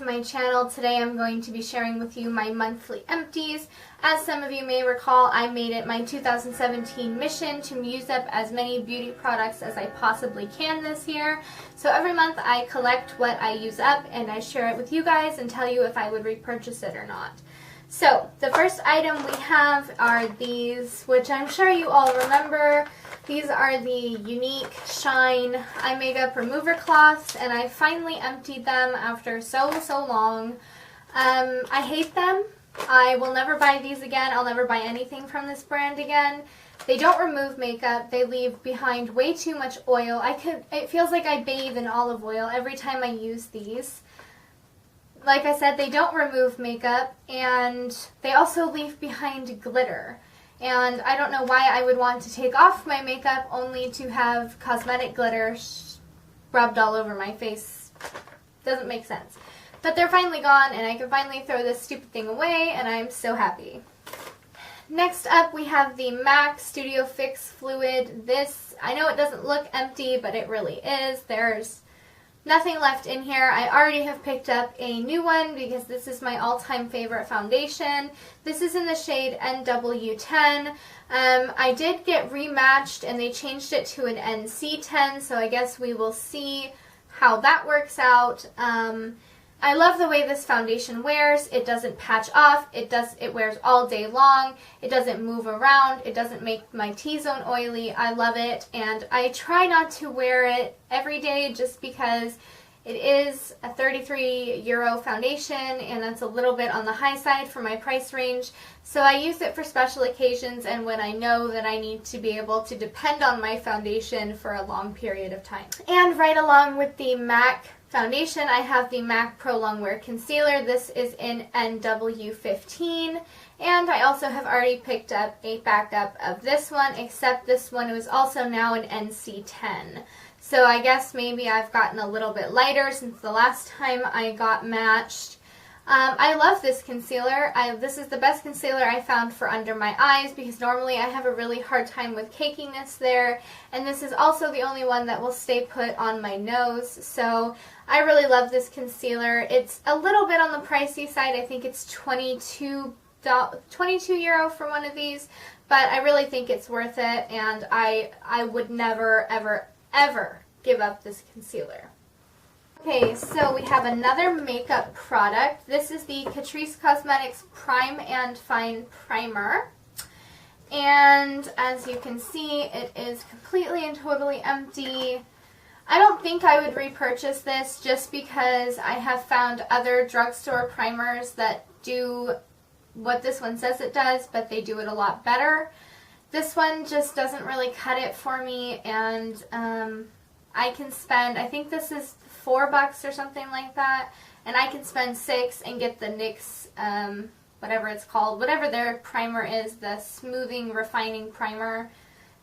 to my channel. Today I'm going to be sharing with you my monthly empties. As some of you may recall, I made it my 2017 mission to use up as many beauty products as I possibly can this year. So every month I collect what I use up and I share it with you guys and tell you if I would repurchase it or not. So the first item we have are these, which I'm sure you all remember. These are the Unique Shine Eye Makeup Remover Cloths, and I finally emptied them after so long. I hate them. I will never buy these again. I'll never buy anything from this brand again. They don't remove makeup. They leave behind way too much oil. It feels like I bathe in olive oil every time I use these. Like I said, they don't remove makeup, and they also leave behind glitter. And I don't know why I would want to take off my makeup only to have cosmetic glitter rubbed all over my face. Doesn't make sense. But they're finally gone, and I can finally throw this stupid thing away, and I'm so happy. Next up, we have the MAC Studio Fix Fluid. This, I know it doesn't look empty, but it really is. There's nothing left in here. I already have picked up a new one because this is my all-time favorite foundation. This is in the shade NW10. I did get rematched and they changed it to an NC10, so I guess we will see how that works out. I love the way this foundation wears. It doesn't patch off. It wears all day long. It doesn't move around. It doesn't make my T-zone oily. I love it, and I try not to wear it every day just because it is a €33 foundation, and that's a little bit on the high side for my price range. So I use it for special occasions and when I know that I need to be able to depend on my foundation for a long period of time. And right along with the MAC foundation, I have the MAC Pro Longwear Concealer. This is in NW15, and I also have already picked up a backup of this one, except this one was also now an NC10. So I guess maybe I've gotten a little bit lighter since the last time I got matched. I love this concealer. This is the best concealer I found for under my eyes because normally I have a really hard time with cakiness there, and this is also the only one that will stay put on my nose. So I really love this concealer. It's a little bit on the pricey side. I think it's €22 for one of these, but I really think it's worth it, and I would never ever give up this concealer. Okay, so we have another makeup product. This is the Catrice Cosmetics Prime and Fine Primer. And as you can see, it is completely and totally empty. I don't think I would repurchase this just because I have found other drugstore primers that do what this one says it does, but they do it a lot better. This one just doesn't really cut it for me, and I can spend, I think this is $4 or something like that, and I can spend $6 and get the NYX, whatever it's called, whatever their primer is, the smoothing refining primer,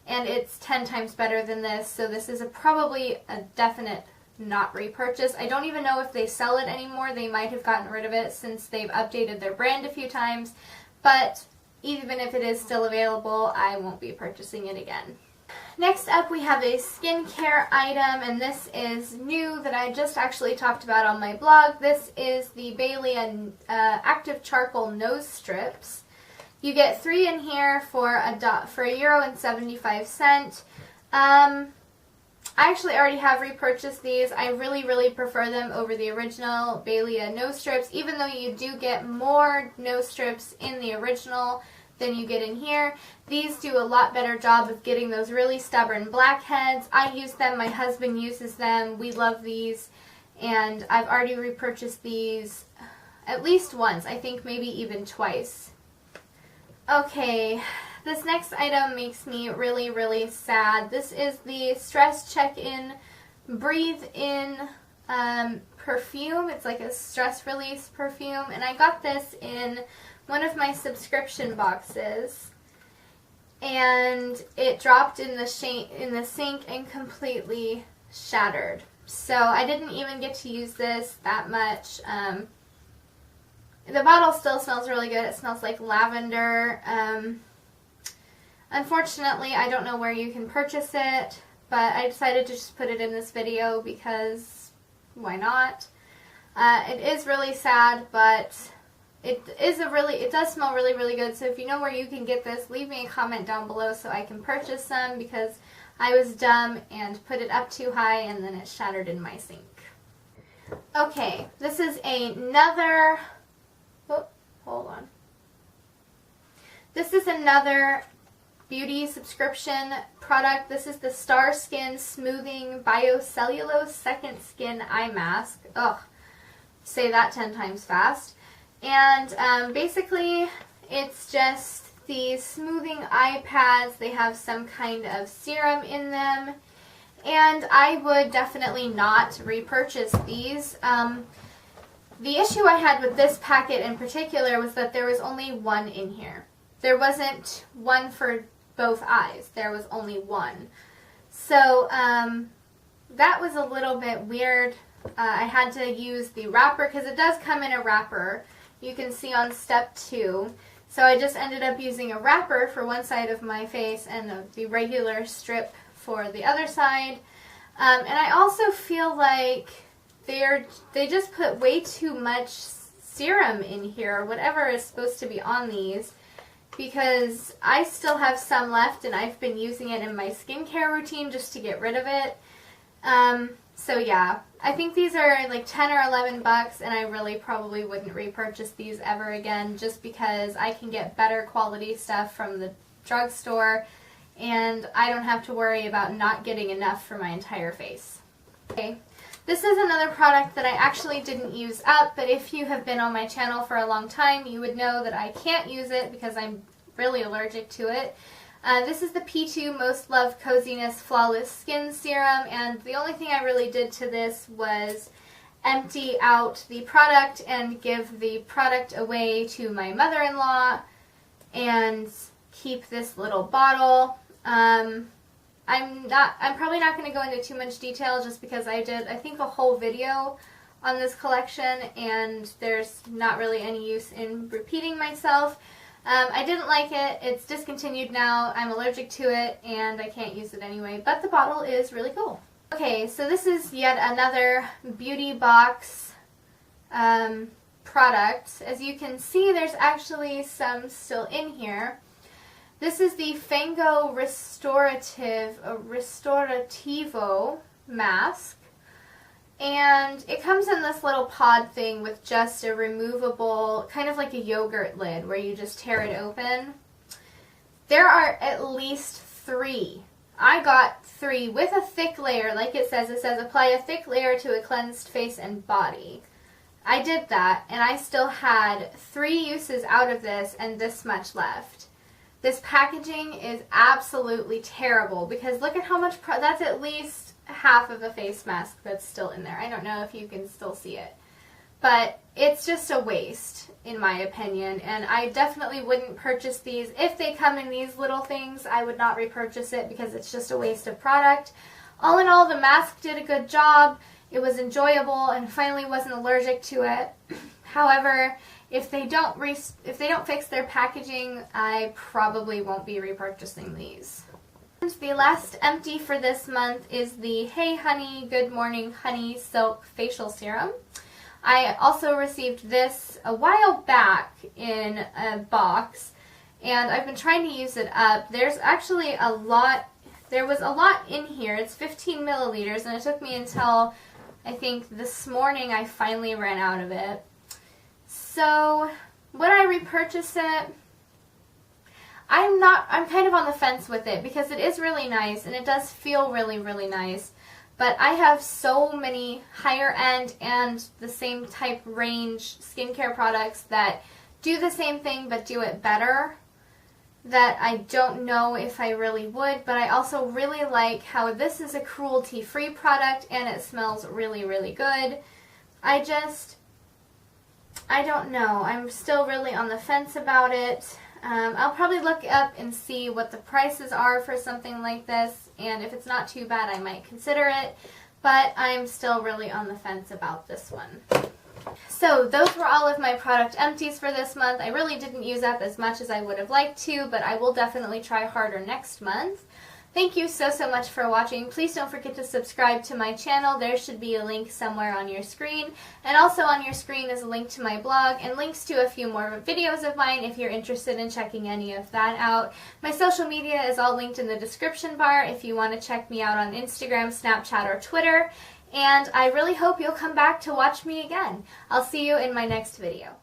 and it's 10 times better than this, so this is probably a definite not repurchase. I don't even know if they sell it anymore. They might have gotten rid of it since they've updated their brand a few times, but even if it is still available, I won't be purchasing it again. Next up, we have a skincare item, and this is new that I just actually talked about on my blog. This is the Bailey Active Charcoal Nose Strips. You get 3 in here for €1.75. I actually already have repurchased these. I really prefer them over the original Bailey nose strips, even though you do get more nose strips in the original than you get in here. These do a lot better job of getting those really stubborn blackheads. I use them, my husband uses them, we love these, and I've already repurchased these at least once, I think maybe even twice. Okay, this next item makes me really sad. This is the Stress Check-In Breathe In perfume. It's like a stress release perfume, and I got this in one of my subscription boxes, and it dropped in the sink and completely shattered. So I didn't even get to use this that much. The bottle still smells really good. It smells like lavender. Unfortunately, I don't know where you can purchase it, but I decided to just put it in this video because why not? It is really sad, but it does smell really, really good. So if you know where you can get this, leave me a comment down below so I can purchase some, because I was dumb and put it up too high and then it shattered in my sink. Okay, this is another, hold on. This is another beauty subscription product. This is the Star Skin Smoothing Biocellulose Second Skin Eye Mask. Ugh, say that 10 times fast. And basically, it's just these smoothing eye pads. They have some kind of serum in them. And I would definitely not repurchase these. The issue I had with this packet in particular was that there was only one in here. There wasn't one for both eyes. There was only one. So that was a little bit weird. I had to use the wrapper because it does come in a wrapper. You can see on step 2. So I just ended up using a wrapper for one side of my face and the regular strip for the other side. And I also feel like they just put way too much serum in here, or whatever is supposed to be on these, because I still have some left and I've been using it in my skincare routine just to get rid of it. So yeah, I think these are like 10 or 11 bucks, and I really probably wouldn't repurchase these ever again, just because I can get better quality stuff from the drugstore and I don't have to worry about not getting enough for my entire face. Okay, this is another product that I actually didn't use up, but if you have been on my channel for a long time, you would know that I can't use it because I'm really allergic to it. This is the P2 Most Loved Coziness Flawless Skin Serum, and the only thing I really did to this was empty out the product and give the product away to my mother-in-law and keep this little bottle. I'm probably not going to go into too much detail just because I did, I think, a whole video on this collection and there's not really any use in repeating myself. I didn't like it. It's discontinued now. I'm allergic to it and I can't use it anyway, but the bottle is really cool. Okay, so this is yet another beauty box product. As you can see, there's actually some still in here. This is the Fango Restorativo mask, and it comes in this little pod thing with just a removable, kind of like a yogurt lid where you just tear it open. There are at least 3. I got 3 with a thick layer, like it says apply a thick layer to a cleansed face and body. I did that, and I still had 3 uses out of this and this much left. This packaging is absolutely terrible because look at how much, that's at least half of a face mask that's still in there. I don't know if you can still see it. But it's just a waste, in my opinion, and I definitely wouldn't purchase these. If they come in these little things, I would not repurchase it because it's just a waste of product. All in all, the mask did a good job. It was enjoyable and finally wasn't allergic to it. However, if they don't fix their packaging, I probably won't be repurchasing these. And the last empty for this month is the Hey Honey Good Morning Honey Silk Facial Serum. I also received this a while back in a box, and I've been trying to use it up. There's actually a lot, there was a lot in here. It's 15 milliliters, and it took me until, I think, this morning I finally ran out of it. So, would I repurchase it? I'm kind of on the fence with it because it is really nice and it does feel really, really nice. But I have so many higher end and the same type range skincare products that do the same thing but do it better that I don't know if I really would. But I also really like how this is a cruelty-free product and it smells really, really good. I don't know. I'm still really on the fence about it. I'll probably look up and see what the prices are for something like this, and if it's not too bad, I might consider it, but I'm still really on the fence about this one. So those were all of my product empties for this month. I really didn't use up as much as I would have liked to, but I will definitely try harder next month. Thank you so much for watching. Please don't forget to subscribe to my channel. There should be a link somewhere on your screen. And also on your screen is a link to my blog and links to a few more videos of mine if you're interested in checking any of that out. My social media is all linked in the description bar if you want to check me out on Instagram, Snapchat, or Twitter. And I really hope you'll come back to watch me again. I'll see you in my next video.